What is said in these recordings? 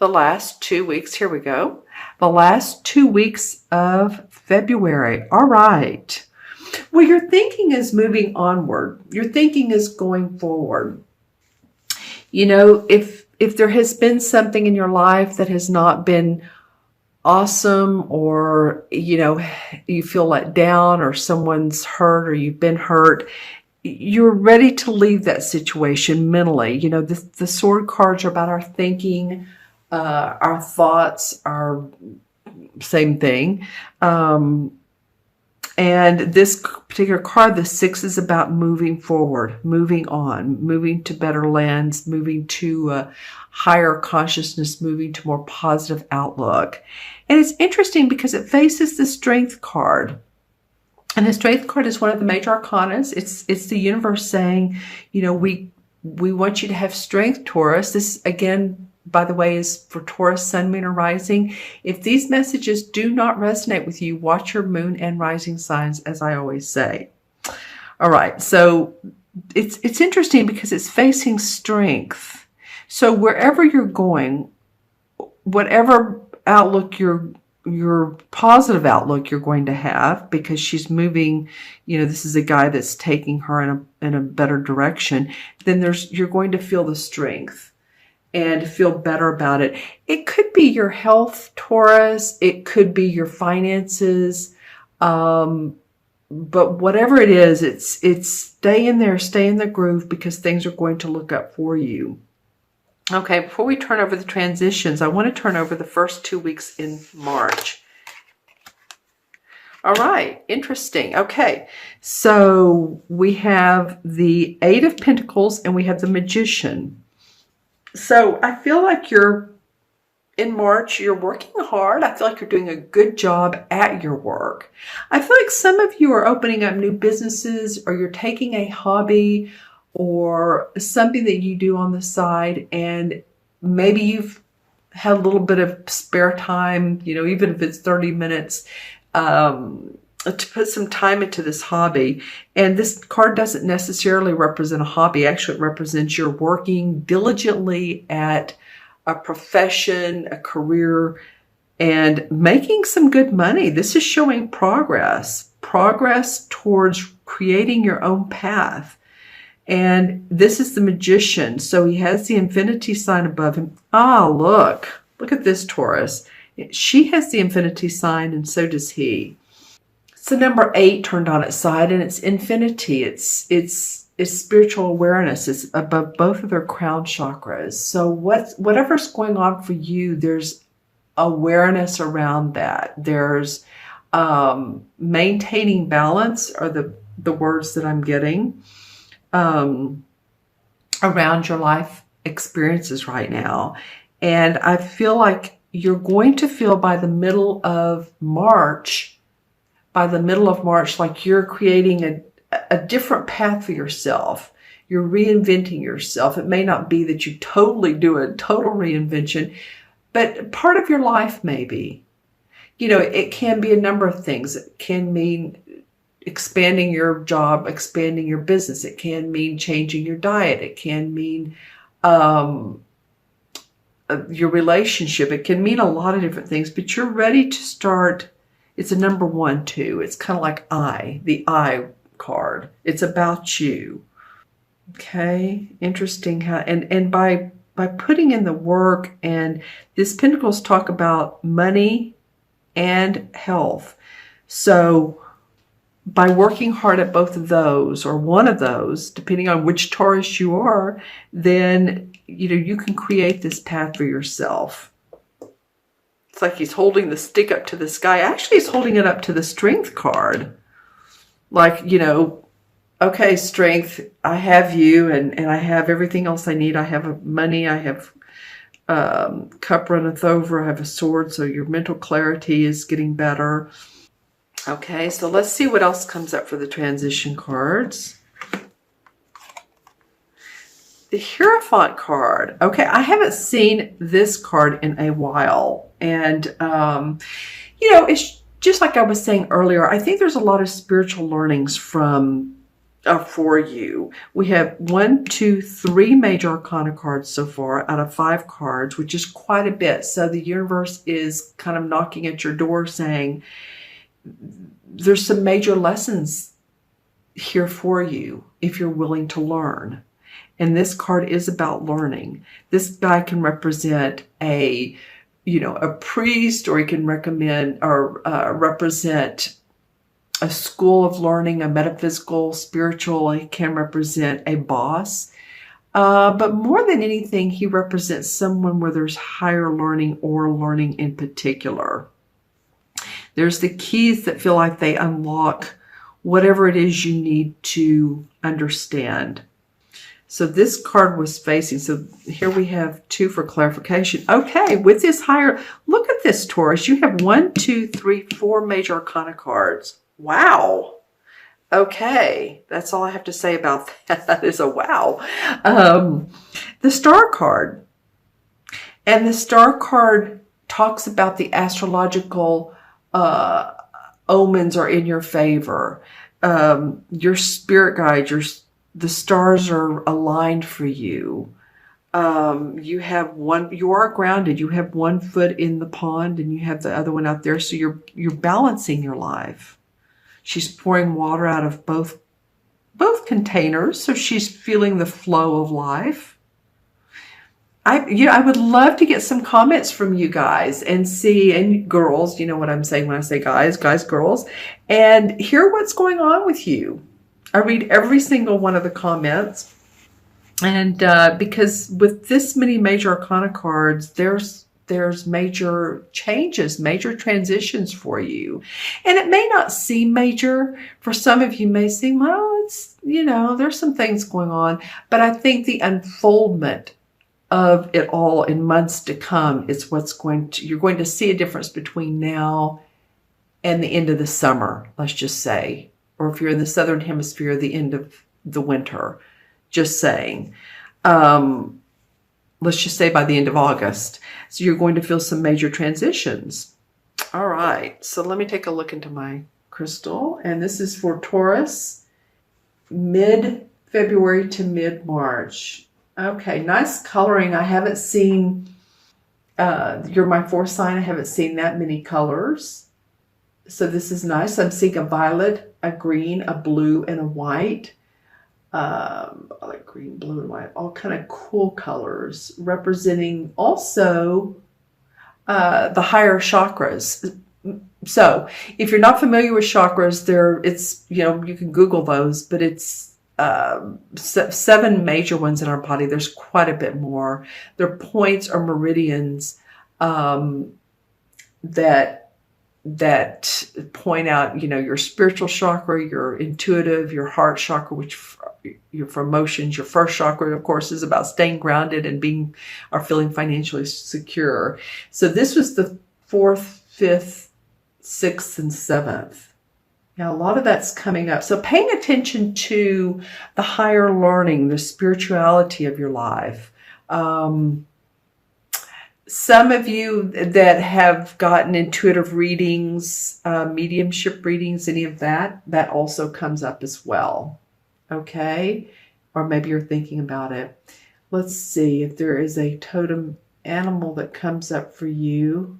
the last 2 weeks. Here we go. The last 2 weeks of February. All right. Well, your thinking is moving onward. Your thinking is going forward. You know, if there has been something in your life that has not been awesome, or, you know, you feel let down, or someone's hurt, or you've been hurt, you're ready to leave that situation mentally. You know, the sword cards are about our thinking, our thoughts, our same thing. And this particular card, the 6, is about moving forward, moving on, moving to better lands, moving to higher consciousness, moving to more positive outlook. And it's interesting because it faces the Strength card. And the Strength card is one of the major arcanas. It's the universe saying, you know, we want you to have strength, Taurus. This, again, by the way, is for Taurus, Sun, Moon, or Rising. If these messages do not resonate with you, watch your Moon and Rising signs, as I always say. All right, so it's interesting because it's facing strength. So wherever you're going, whatever outlook your positive outlook you're going to have, because she's moving, you know, this is a guy that's taking her in a better direction, then you're going to feel the strength and feel better about it. It could be your health, Taurus. It could be your finances. But whatever it is, it's stay in there, stay in the groove, because things are going to look up for you. Okay, before we turn over the transitions, I want to turn over the first 2 weeks in March. All right, interesting. Okay, so we have the 8 of Pentacles and we have the Magician. So I feel like in March, you're working hard. I feel like you're doing a good job at your work. I feel like some of you are opening up new businesses, or you're taking a hobby or something that you do on the side, and maybe you've had a little bit of spare time, you know, even if it's 30 minutes, to put some time into this hobby. And this card doesn't necessarily represent a hobby. Actually, it represents you're working diligently at a profession, a career, and making some good money. This is showing progress towards creating your own path. And this is the Magician. So he has the infinity sign above him. Ah, look at this, Taurus. She has the infinity sign, and so does he. It's the number 8 turned on its side, and it's infinity. It's spiritual awareness. It's above both of their crown chakras. So whatever's going on for you, there's awareness around that. There's maintaining balance are the words that I'm getting around your life experiences right now. And I feel like you're going to feel by the middle of March, like you're creating a different path for yourself. You're reinventing yourself. It may not be that you totally do a total reinvention, but part of your life maybe. You know, it can be a number of things. It can mean expanding your job, expanding your business. It can mean changing your diet. It can mean your relationship. It can mean a lot of different things, but you're ready to start. It's a number 1, too. It's kind of like the I card. It's about you. Okay, interesting how, and by putting in the work, and this Pentacles talk about money and health. So by working hard at both of those, or one of those, depending on which Taurus you are, then, you know, you can create this path for yourself. It's like he's holding the stick up to the sky. Actually, he's holding it up to the Strength card. Like, you know, okay, Strength, I have you, and I have everything else I need. I have money. I have cup runneth over. I have a sword. So your mental clarity is getting better. Okay, so let's see what else comes up for the transition cards. The Hierophant card. Okay, I haven't seen this card in a while. And, you know, it's just like I was saying earlier, I think there's a lot of spiritual learnings from for you. We have 1, 2, 3 major arcana cards so far out of 5 cards, which is quite a bit. So the universe is kind of knocking at your door saying, there's some major lessons here for you if you're willing to learn. And this card is about learning. This guy can represent a priest, or he can recommend or represent a school of learning, a metaphysical, spiritual. He can represent a boss. But more than anything, he represents someone where there's higher learning or learning in particular. There's the keys that feel like they unlock whatever it is you need to understand. So this card was facing, so here we have 2 for clarification. Okay, with this higher, look at this, Taurus. You have 1, 2, 3, 4 major arcana cards. Wow. Okay, that's all I have to say about that. That is a wow. The Star card. And the Star card talks about the astrological omens are in your favor. Your spirit guides, the stars are aligned for you. You are grounded. You have 1 foot in the pond and you have the other one out there. So you're balancing your life. She's pouring water out of both containers. So she's feeling the flow of life. I would love to get some comments from you guys and see, and girls, you know what I'm saying when I say guys, girls, and hear what's going on with you. I read every single one of the comments. And because with this many major arcana cards, there's major changes, major transitions for you. And it may not seem major. For some of you may seem, well, it's, there's some things going on. But I think the unfoldment of it all in months to come is you're going to see a difference between now and the end of the summer, let's just say. Or if you're in the Southern Hemisphere, the end of the winter, just saying. Let's just say by the end of August. So you're going to feel some major transitions. All right, so let me take a look into my crystal. And this is for Taurus, mid-February to mid-March. Okay, nice coloring. I haven't seen, you're my 4th sign. I haven't seen that many colors. So this is nice. I'm seeing a violet, a green, a blue, and a white. Like green, blue, and white. All kind of cool colors representing also the higher chakras. So if you're not familiar with chakras, you can Google those, but it's 7 major ones in our body. There's quite a bit more. They're points or meridians that point out, your spiritual chakra, your intuitive, your heart chakra, which your for emotions, your first chakra, of course, is about staying grounded and feeling financially secure. So this was the 4th, 5th, 6th, and 7th. Now, a lot of that's coming up. So paying attention to the higher learning, the spirituality of your life. Some of you that have gotten intuitive readings, mediumship readings, any of that also comes up as well. Okay? Or maybe you're thinking about it. Let's see if there is a totem animal that comes up for you.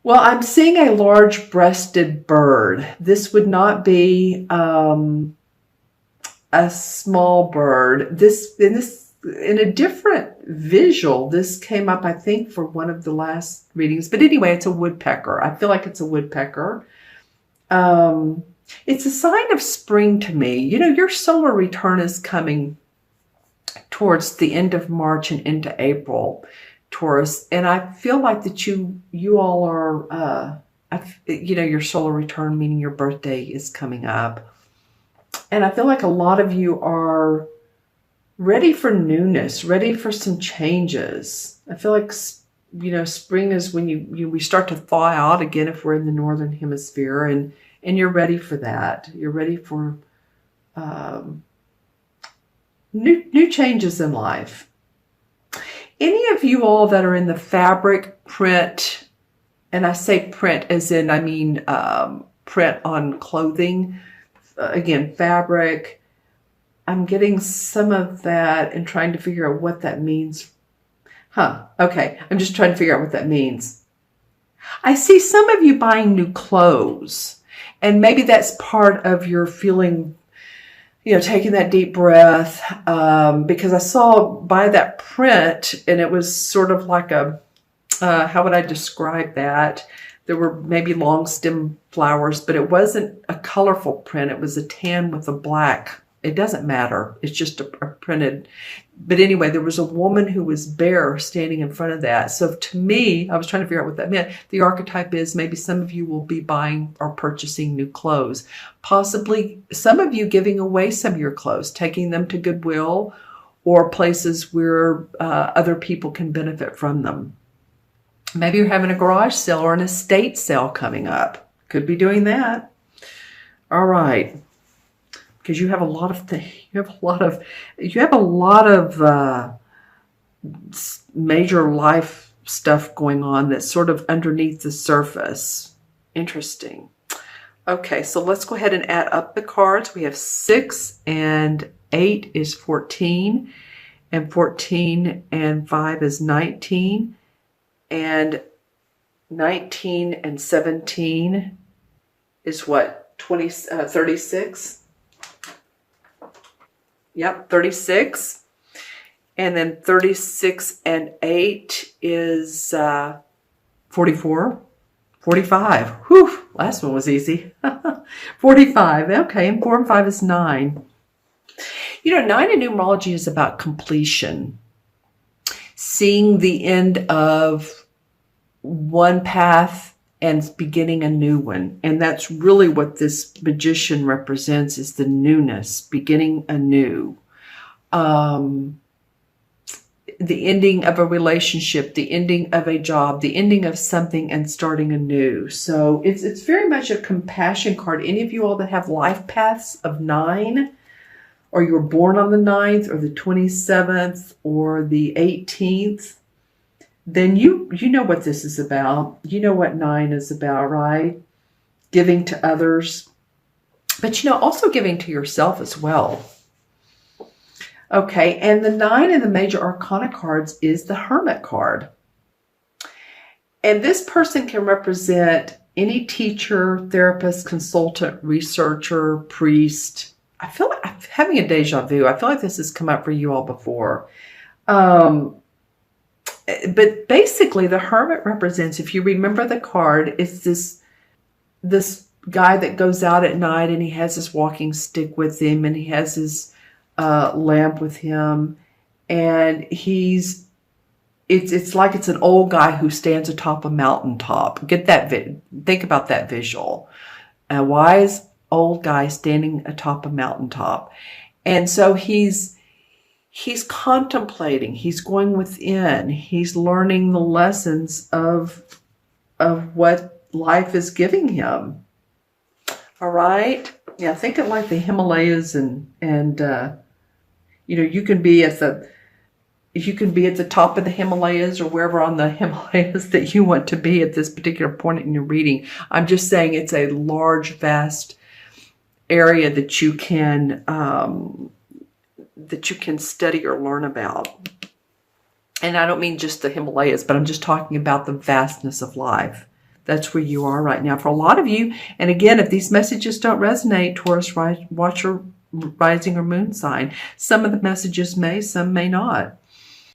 Well, I'm seeing a large-breasted bird. This would not be a small bird. In a different visual, this came up, I think, for one of the last readings. But anyway, it's a woodpecker. I feel like it's a woodpecker. It's a sign of spring to me. Your solar return is coming towards the end of March and into April, Taurus. And I feel like that you all are, your solar return, meaning your birthday, is coming up. And I feel like a lot of you are ready for newness, ready for some changes. I feel like, spring is when we start to thaw out again if we're in the Northern Hemisphere, and you're ready for that. You're ready for new changes in life. Any of you all that are in the fabric, print, and I say print as in, I mean print on clothing, again, fabric, I'm getting some of that and trying to figure out what that means. Okay. I'm just trying to figure out what that means. I see some of you buying new clothes, and maybe that's part of your feeling, taking that deep breath, because I saw by that print, and it was sort of like how would I describe that? There were maybe long stem flowers, but it wasn't a colorful print. It was a tan with a black. It doesn't matter. It's just a printed. But anyway, there was a woman who was bare standing in front of that. So to me, I was trying to figure out what that meant. The archetype is maybe some of you will be buying or purchasing new clothes. Possibly some of you giving away some of your clothes, taking them to Goodwill or places where other people can benefit from them. Maybe you're having a garage sale or an estate sale coming up. Could be doing that. All right. Because you have a lot of major life stuff going on that's sort of underneath the surface. Interesting. Okay, so let's go ahead and add up the cards. We have 6 and 8 is 14, and 14 and 5 is 19, and 19 and 17 is what? 36? Yep, 36. And then 36 and 8 is 44. 45. Whew, last one was easy. 45. Okay, and 4 and 5 is 9. 9 in numerology is about completion. Seeing the end of one path and beginning a new one. And that's really what this magician represents, is the newness, beginning anew. The ending of a relationship, the ending of a job, the ending of something and starting anew. So it's very much a compassion card. Any of you all that have life paths of 9, or you were born on the 9th or the 27th or the 18th, then you know what this is about. You know what 9 is about, right? Giving to others, but also giving to yourself as well. Okay, and the 9 in the major arcana cards is the Hermit card. And this person can represent any teacher, therapist, consultant, researcher, priest. I feel like I'm having a deja vu. I feel like this has come up for you all before. But basically, the Hermit represents, if you remember the card, it's this guy that goes out at night and he has his walking stick with him and he has his lamp with him, and it's like it's an old guy who stands atop a mountaintop. Get that think about that visual. A wise old guy standing atop a mountaintop. And so he's contemplating, he's going within, he's learning the lessons of what life is giving him. All right? Yeah, think of like the Himalayas and you can be at the top of the Himalayas or wherever on the Himalayas that you want to be at this particular point in your reading. I'm just saying it's a large, vast area that you can study or learn about. And I don't mean just the Himalayas, but I'm just talking about the vastness of life. That's where you are right now. For a lot of you, and again, if these messages don't resonate, Taurus, watch your rising or moon sign. Some of the messages may, some may not.